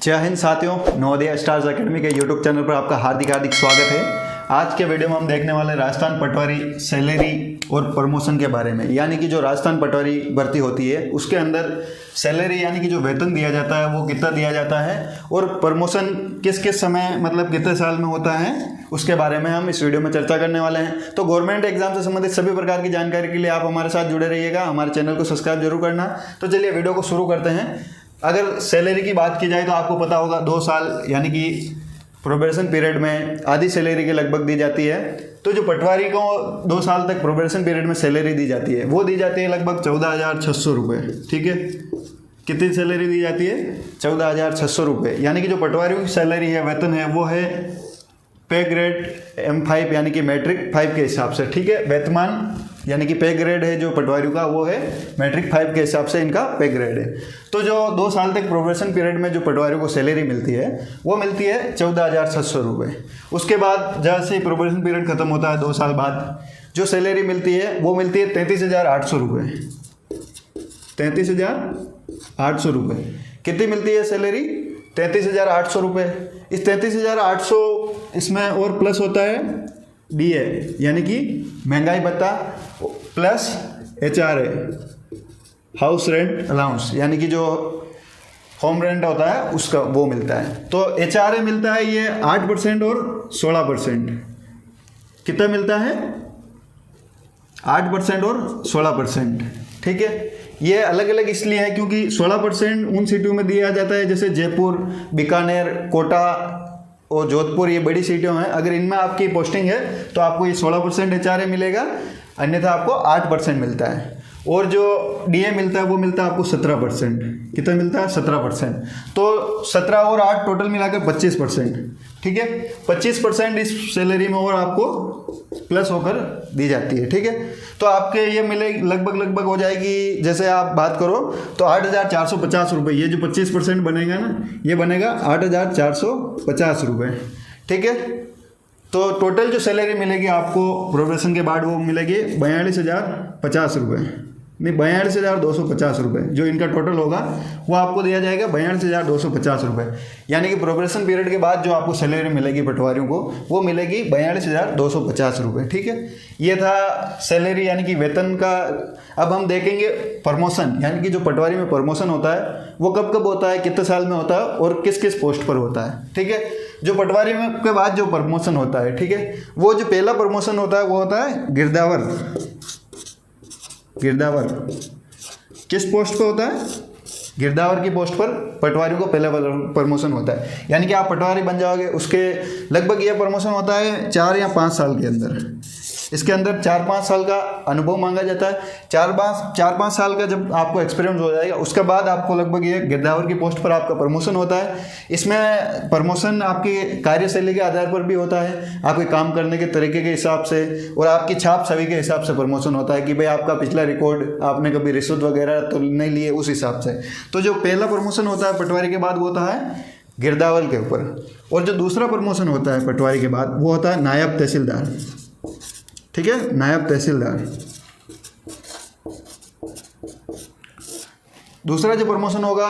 जय हिंद साथियों, Navodaya stars academy के यूट्यूब चैनल पर आपका हार्दिक स्वागत है। आज के वीडियो में हम देखने वाले राजस्थान पटवारी सैलरी और प्रमोशन के बारे में, यानी कि जो राजस्थान पटवारी भर्ती होती है उसके अंदर सैलरी यानी कि जो वेतन दिया जाता है वो कितना दिया जाता है और प्रमोशन किस किस समय मतलब कितने साल में होता है, उसके बारे में हम इस वीडियो में चर्चा करने वाले हैं। तो गवर्नमेंट एग्जाम से संबंधित सभी प्रकार की जानकारी के लिए आप हमारे साथ जुड़े रहिएगा, हमारे चैनल को सब्सक्राइब जरूर करना। तो चलिए वीडियो को शुरू करते हैं। अगर सैलरी की बात की जाए तो आपको पता होगा 2 साल यानी कि प्रोबेशन पीरियड में आधी सैलरी के लगभग दी जाती है। तो जो पटवारी को 2 साल तक प्रोबेशन पीरियड में सैलरी दी जाती है वो दी जाती है लगभग 14,600 रुपये। ठीक है, कितनी सैलरी दी जाती है? 14,600 रुपये। यानी कि जो पटवारियों की सैलरी है, वेतन है, वो है पे ग्रेड M5 यानी कि मैट्रिक 5 के हिसाब से। ठीक है, वेतमान यानी कि पे ग्रेड है जो पटवारियों का वो है मैट्रिक 5 के हिसाब से इनका पे ग्रेड है। तो जो 2 साल तक प्रोबेशन पीरियड में जो पटवारियों को सैलरी मिलती है वो मिलती है 14,600 रुपये। उसके बाद जैसे ही प्रोबेशन पीरियड खत्म होता है 2 साल बाद जो सैलरी मिलती है वो मिलती है 33,800 रुपये। 33,800 रुपये कितनी मिलती है सैलरी? 33,800 रुपये। इस 33,800 इसमें और प्लस होता है DA यानी कि महंगाई भत्ता plus HRA house rent allowance यानी कि जो होम रेंट होता है उसका वो मिलता है। तो HRA मिलता है ये 8% और 16%। कितना मिलता है? 8% और 16%। ठीक है, ये अलग अलग इसलिए है क्योंकि 16% उन सिटियों में दिया जाता है जैसे जयपुर, बीकानेर, कोटा और जोधपुर, ये बड़ी सीटें हैं। अगर इनमें आपकी पोस्टिंग है तो आपको ये 16% HRA मिलेगा, अन्यथा आपको 8% मिलता है। और जो DA मिलता है वो मिलता है आपको 17%। कितना मिलता है? 17%। तो 17 और 8 टोटल मिलाकर 25%। ठीक है, 25% इस सैलरी में और आपको प्लस होकर दी जाती है। ठीक है, तो आपके ये मिले लगभग हो जाएगी, जैसे आप बात करो तो 8,450 रुपये। ये जो 25% बनेगा ना, ये बनेगा 8,450 रुपये। ठीक है, तो टोटल जो सैलरी मिलेगी आपको प्रोबेशन के बाद वो मिलेगी 42,050 रुपये, नहीं 42,250 रुपये। जो इनका टोटल होगा वो आपको दिया जाएगा 42,250 रुपये। यानी कि प्रोबेशन पीरियड के बाद जो आपको सैलरी मिलेगी पटवारियों को वो मिलेगी 42,250 रुपये। ठीक है, ये था सैलरी यानी कि वेतन का। अब हम देखेंगे प्रमोशन, यानी कि जो पटवारी में प्रमोशन होता है वो कब कब होता है, कितने साल में होता है और किस किस पोस्ट पर होता है। ठीक है, जो पटवारी में के बाद जो प्रमोशन होता है, ठीक है, वो जो पहला प्रमोशन होता है वो होता है गिरदावर। गिरदावर किस पोस्ट पर होता है? गिरदावर की पोस्ट पर पटवारियों को पहला प्रमोशन होता है। यानी कि आप पटवारी बन जाओगे, उसके लगभग यह प्रमोशन होता है 4 या 5 साल के अंदर। इसके अंदर 4-5 साल का अनुभव मांगा जाता है। 4-5 साल का जब आपको एक्सपीरियंस हो जाएगा उसके बाद आपको लगभग ये गिरदावर की पोस्ट पर आपका प्रमोशन होता है। इसमें प्रमोशन आपकी कार्यशैली के आधार पर भी होता है, आपके काम करने के तरीके के हिसाब से और आपकी छाप छवि के हिसाब से प्रमोशन होता है कि भाई आपका पिछला रिकॉर्ड, आपने कभी रिश्वत वगैरह तो नहीं लिए, उस हिसाब से। तो जो पहला प्रमोशन होता है पटवारी के बाद वो होता है गिरदावर के ऊपर। और जो दूसरा प्रमोशन होता है पटवारी के बाद वो होता है नायब तहसीलदार। ठीक है, नायब तहसीलदार। दूसरा जो प्रमोशन होगा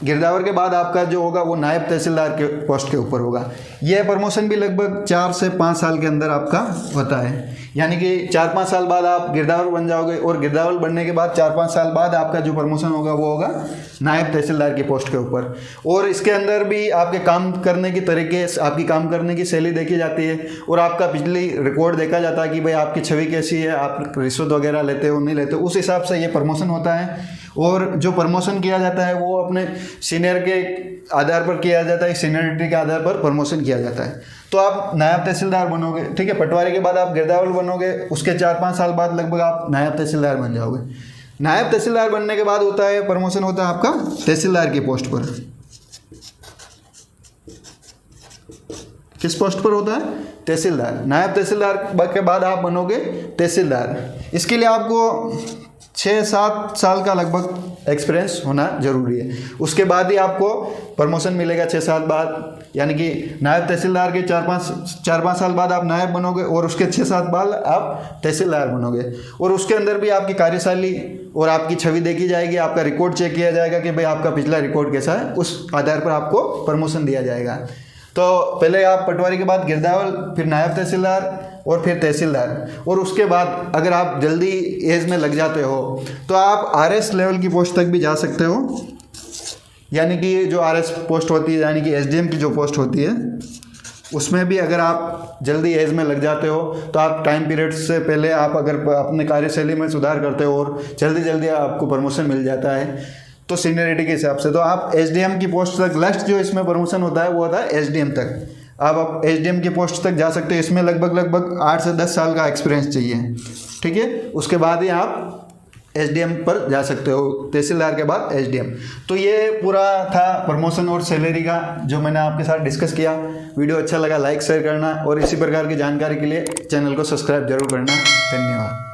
गिरदावर के बाद आपका जो होगा वो नायब तहसीलदार के पोस्ट के ऊपर होगा। यह प्रमोशन भी लगभग 4 से 5 साल के अंदर आपका होता है। यानी कि 4-5 साल बाद आप गिरदावर बन जाओगे और गिरदावर बनने के बाद 4-5 साल बाद आपका जो प्रमोशन होगा वो होगा नायब तहसीलदार की पोस्ट के ऊपर। और इसके अंदर भी आपके काम करने की तरीके, आपकी काम करने की शैली देखी जाती है और आपका पिछली रिकॉर्ड देखा जाता है कि भाई आपकी छवि कैसी है, आप रिश्वत वगैरह लेते हो नहीं लेते, उस हिसाब से ये प्रमोशन होता है। और जो प्रमोशन किया जाता है वो अपने सीनियर के आधार पर किया जाता है, सीनियरिटी के आधार पर प्रमोशन किया जाता है। तो आप नायब तहसीलदार बनोगे, ठीक है, पटवारी के बाद आप गिरदावर बनोगे, उसके 4-5 साल बाद लगभग आप नायब तहसीलदार बन जाओगे। नायब तहसीलदार बनने के बाद होता है प्रमोशन होता है आपका तहसीलदार की पोस्ट पर। किस पोस्ट पर होता है? तहसीलदार। नायब तहसीलदार के बाद आप बनोगे तहसीलदार। इसके लिए आपको 6-7 साल का लगभग एक्सपीरियंस होना जरूरी है। उसके बाद ही आपको प्रमोशन मिलेगा 6 साल बाद, यानी कि नायब तहसीलदार के 4-5 साल बाद आप नायब बनोगे और उसके 6-7 बाद आप तहसीलदार बनोगे। और उसके अंदर भी आपकी कार्यशैली और आपकी छवि देखी जाएगी, आपका रिकॉर्ड चेक किया जाएगा कि भाई आपका पिछला रिकॉर्ड कैसा है, उस आधार पर आपको प्रमोशन दिया जाएगा। तो पहले आप पटवारी के बाद गिरदावल, फिर नायब तहसीलदार और फिर तहसीलदार, और उसके बाद अगर आप जल्दी एज में लग जाते हो तो आप आरएस लेवल की पोस्ट तक भी जा सकते हो, यानी कि जो आरएस पोस्ट होती है, यानी कि एसडीएम की जो पोस्ट होती है, उसमें भी अगर आप जल्दी एज में लग जाते हो तो आप टाइम पीरियड से पहले आप अगर अपने कार्यशैली में सुधार करते हो और जल्दी आपको प्रमोशन मिल जाता है तो सीनियरिटी के हिसाब से, तो आप एसडीएम की पोस्ट तक, लास्ट जो इसमें प्रमोशन होता है वो होता है एसडीएम तक। आप एसडीएम की पोस्ट तक जा सकते हो। इसमें लगभग 8 से 10 साल का एक्सपीरियंस चाहिए, ठीक है। उसके बाद ही आप एसडीएम पर जा सकते हो, तहसीलदार के बाद एसडीएम। तो ये पूरा था प्रमोशन और सैलरी का जो मैंने आपके साथ डिस्कस किया। वीडियो अच्छा लगा लाइक शेयर करना और इसी प्रकार की जानकारी के लिए चैनल को सब्सक्राइब जरूर करना। धन्यवाद।